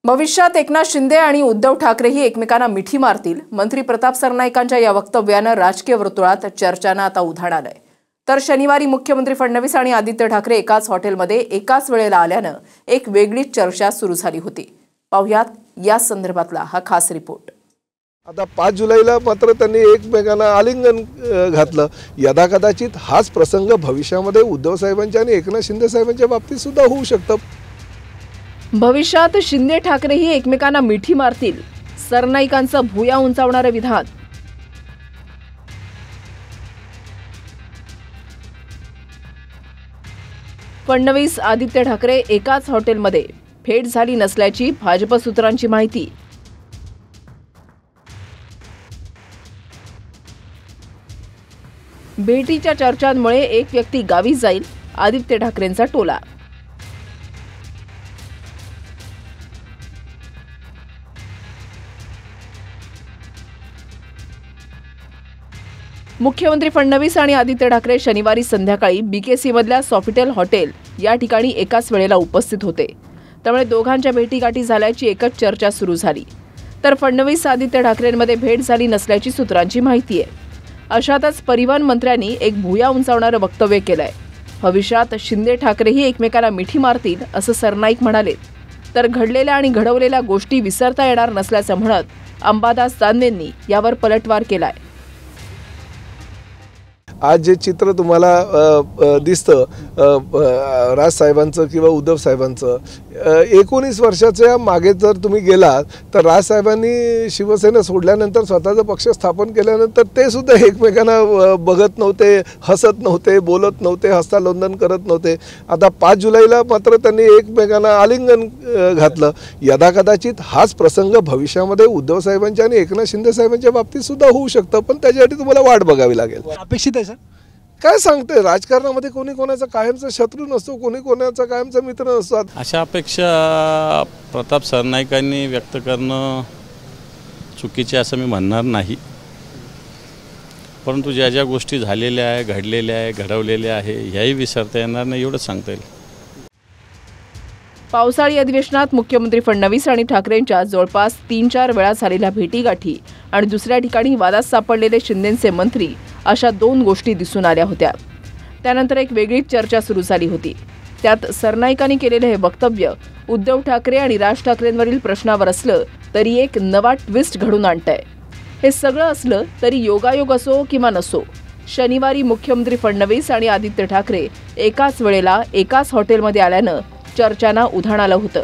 भविष्यात एकनाथ शिंदे आणि उद्धव ठाकरेही एकमेकांना मिठी मारतील. मंत्री प्रताप सरनाईकांच्या या वक्तव्यानं राजकीय वर्तुळात चर्चांना आता उधाण आलंय. तर शनिवारी मुख्यमंत्री फडणवीस आणि आदित्य ठाकरे एकाच हॉटेलमध्ये एकाच वेळेला आल्यानं एक वेगळीच चर्चा सुरू झाली होती. पाहुयात या संदर्भातला हा खास रिपोर्ट. आता 5 जुलैला मात्र त्यांनी एकमेकांना आलिंगन घातलं. यदाकदाचित हाच प्रसंग भविष्यामध्ये उद्धव साहेबांच्या आणि एकनाथ शिंदे साहेबांच्या बाबतीत सुद्धा होऊ शकतं. भविष्यात शिंदे ठाकरेही एकमेकांना मिठी मारतील. सरनाईकांचं भुया उंचावणारं विधान. फडणवीस आदित्य ठाकरे एकाच हॉटेलमध्ये, भेट झाली नसल्याची भाजप सूत्रांची माहिती. भेटीच्या चर्चांमुळे एक व्यक्ती गावी जाईल, आदित्य ठाकरेंचा टोला. मुख्यमंत्री फडणवीस आणि आदित्य ठाकरे शनिवारी संध्याकाळी BKC मधल्या सॉफिटेल हॉटेल या ठिकाणी एकाच वेळेला उपस्थित होते. त्यामुळे दोघांच्या भेटीगाठी झाल्याची एकच चर्चा सुरू झाली. तर फडणवीस आदित्य ठाकरेंमध्ये भेट झाली नसल्याची सूत्रांची माहिती आहे. अशातच परिवहन मंत्र्यांनी एक भुया उंचावणारं वक्तव्य केलंय. भविष्यात शिंदे ठाकरेही एकमेकांना मिठी मारतील असं सरनाईक म्हणाले. तर घडलेल्या आणि घडवलेल्या गोष्टी विसरता येणार नसल्याचं म्हणत अंबादास दानवेंनी यावर पलटवार केलाय. आज जे चित्र तुम्हाला दिसतं राजसाहेबांचं किंवा उद्धव साहेबांचं, 19 वर्षाच्या मागे जर तुम्ही गेलात तर राजसाहेबांनी शिवसेना सोडल्यानंतर स्वतःचा पक्ष स्थापन केल्यानंतर ते सुद्धा एकमेकांना बघत नव्हते, हसत नव्हते, बोलत नव्हते, हस्तांदोलन करत नव्हते. आता 5 जुलैला मात्र त्यांनी एकमेकांना आलिंगन घातलं. यदाकदाचित हाच प्रसंग भविष्यामध्ये उद्धव साहेबांच्या आणि एकनाथ शिंदे साहेबांच्या बाबतीत सुद्धा होऊ शकतं. पण त्याच्यासाठी तुम्हाला वाट बघावी लागेल. अपेक्षित आहे सर. काय सांगते, राजकारणामध्ये कोणी कोणाचा कायमचा शत्रू नसतो, कोणी कोणाचा कायमचा मित्र नसतो. अशा अपेक्षा प्रताप सरनाईकांनी व्यक्त करणं चुकीचे असं मी म्हणणार नाही. परंतु ज्या ज्या गोष्टी झालेल्या आहे, घडलेल्या आहे, घडवलेल्या आहे, ह्याही विसरता येणार नाही एवढंच सांगता येईल. पावसाळी अधिवेशनात मुख्यमंत्री फडणवीस आणि ठाकरेंच्या जवळपास 3-4 वेळा झालेल्या भेटीगाठी आणि दुसऱ्या ठिकाणी वादात सापडलेले शिंदेंचे मंत्री अशा 2 गोष्टी दिसून आल्या होत्या. त्यानंतर एक वेगळीच चर्चा सुरू झाली होती. त्यात सरनाईकांनी केलेले हे वक्तव्य उद्धव ठाकरे आणि राज ठाकरेंवरील प्रश्नावर असलं तरी एक नवा ट्विस्ट घडून आणतंय. हे सगळं असलं तरी योगायोग असो किंवा नसो, शनिवारी मुख्यमंत्री फडणवीस आणि आदित्य ठाकरे एकाच वेळेला एकाच हॉटेलमध्ये आल्यानं चर्चांना उधाण आलं होतं.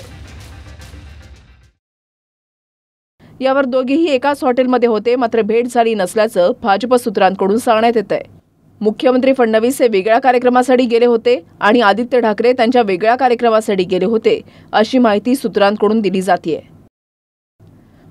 यावर दोघेही एकाच हॉटेलमध्ये होते, मात्र भेट झाली नसल्याचं भाजप सूत्रांकडून सांगण्यात येतंय. मुख्यमंत्री फडणवीस हे वेगळ्या कार्यक्रमासाठी गेले होते आणि आदित्य ठाकरे त्यांच्या वेगळ्या कार्यक्रमासाठी गेले होते, अशी माहिती सूत्रांकडून दिली जातेय.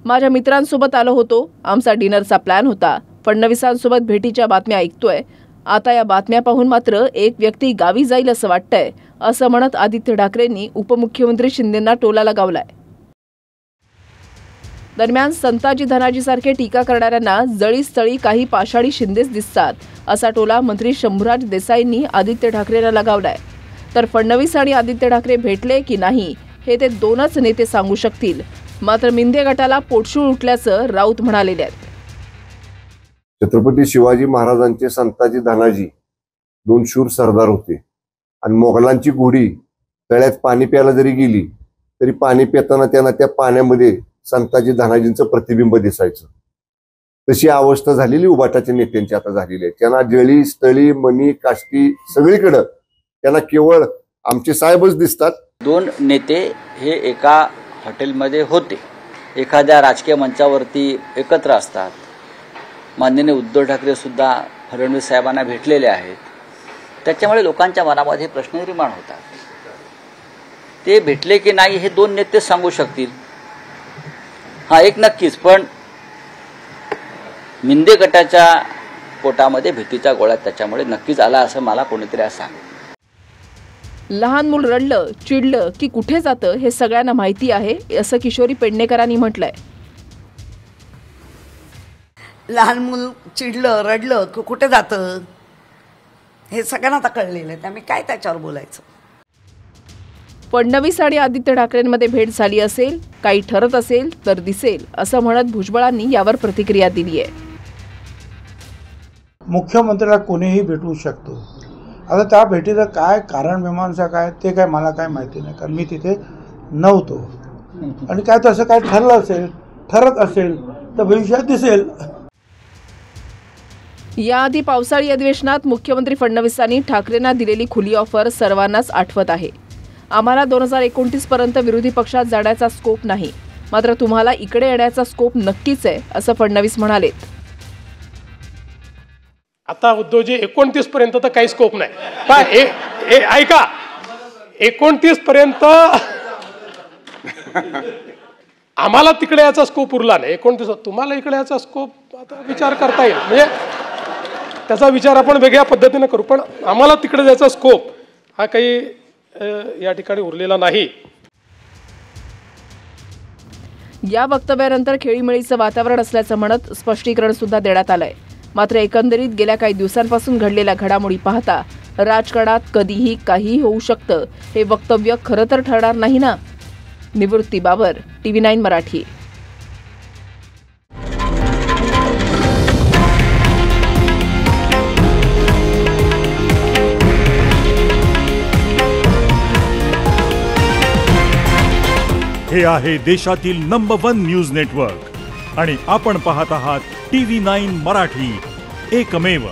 माझ्या मित्रांसोबत आलो होतो, आमचा डिनरचा प्लॅन होता, फडणवीसांसोबत भेटीच्या बातम्या ऐकतोय. आता या बातम्या पाहून मात्र एक व्यक्ती गावी जाईल असं वाटतंय, असं म्हणत आदित्य ठाकरेंनी उपमुख्यमंत्री शिंदेंना टोला लगावलाय. दरम्यान संताजी धनाजीसारखे टीका करणाऱ्यांना जळीस्थळी काही पाषाणी शिंदेच दिसतात, असा टोला मंत्री शंभूराज देसाईंनी आदित्य ठाकरेंना लगावलाय. तर फडणवीस आणि आदित्य ठाकरे भेटले की नाही हे ते 2च नेते सांगू शकतील. मात्र मिंदे गटाला पोटशूळ उठल्याचं राऊत म्हणालेले आहेत. छत्रपती शिवाजी महाराजांचे संताजी धनाजी 2 शूर सरदार होते आणि मोगलांची घोडी तळ्यात पाणी प्यायला जरी गेली तरी पाणी पिताना त्यांना त्या पाण्यामध्ये संताजी धनाजींचं प्रतिबिंब दिसायचं. तशी अवस्था झालेली उबाटाच्या नेत्यांची आता झालेली आहे. त्यांना जळी स्थळी मणी काष्टी सगळीकडं त्यांना केवळ आमचे साहेबच दिसतात. 2 नेते हे एका हॉटेलमध्ये होते, एखाद्या राजकीय मंचावरती एकत्र असतात. माननीय उद्धव ठाकरे सुद्धा फडणवीस साहेबांना भेटलेले आहेत. त्याच्यामुळे लोकांच्या मनामध्ये प्रश्न निर्माण होतात. ते भेटले की नाही हे 2 नेते सांगू शकतील. हा एक नक्कीच, पण मिंदे गटाच्या पोटामध्ये भीतीच्या गोळ्यात त्याच्यामुळे नक्कीच आला असं मला कोणीतरी आज सांग. लहान मूल रडलं चिडलं की कुठे जातं हे सगळ्यांना माहिती आहे, असं किशोरी पेडणेकरांनी म्हटलंय. लहान मूल चिडलं रडलं की कुठे जातं हे सगळ्यांना आता कळलेलं आहे. त्यामुळे काय त्याच्यावर बोलायचं. फडणवीस आणि आदित्य ठाकरेंमध्ये भेट झाली असेल, काही ठरत असेल तर दिसेल असं म्हणत भुजबळांनी यावर प्रतिक्रिया दिली आहे. मुख्यमंत्र्याला कोणीही भेटू शकतो. आता त्या भेटीचं काय कारण मीमांसा काय ते काय मला काय माहिती नाही, कारण मी तिथे नव्हतो. आणि काय तसं काय ठरत असेल तर भविष्यात दिसेल. याआधी पावसाळी अधिवेशनात मुख्यमंत्री फडणवीसांनी ठाकरेंना दिलेली खुली ऑफर सर्वांनाच आठवत आहे. आम्हाला 2029 पर्यंत विरोधी पक्षात जाण्याचा स्कोप नाही, मात्र तुम्हाला इकडे येण्याचा स्कोप नक्कीच आहे असं फडणवीस म्हणाले. आता उद्धवजी 29 पर्यंत तर काही स्कोप नाही. पण ऐका, 29 पर्यंत आम्हाला तिकडे याचा स्कोप उरला नाही. 29 तुम्हाला इकडे याचा स्कोप आता विचार करता येईल, म्हणजे त्याचा विचार आपण वेगळ्या पद्धतीने करू. पण आम्हाला तिकडे जायचा स्कोप हा काही या ठिकाणी उरलेला नाही. या वक्तव्यानंतर खेळीमेळीचं वातावरण असल्याचं म्हणत स्पष्टीकरण सुद्धा देण्यात आलंय. मात्र एकंदरीत गेल्या काही दिवसांपासून घडलेल्या घडामोडी पाहता राजकारणात कधीही काहीही होऊ शकतं हे वक्तव्य खरं तर ठरणार नाही ना. निवृत्ती बाबर, TV9 मराठी. हे आहे देशातील नंबर 1 न्यूज नेटवर्क आणि आपण पाहत आहात TV9 मराठी, एकमेव.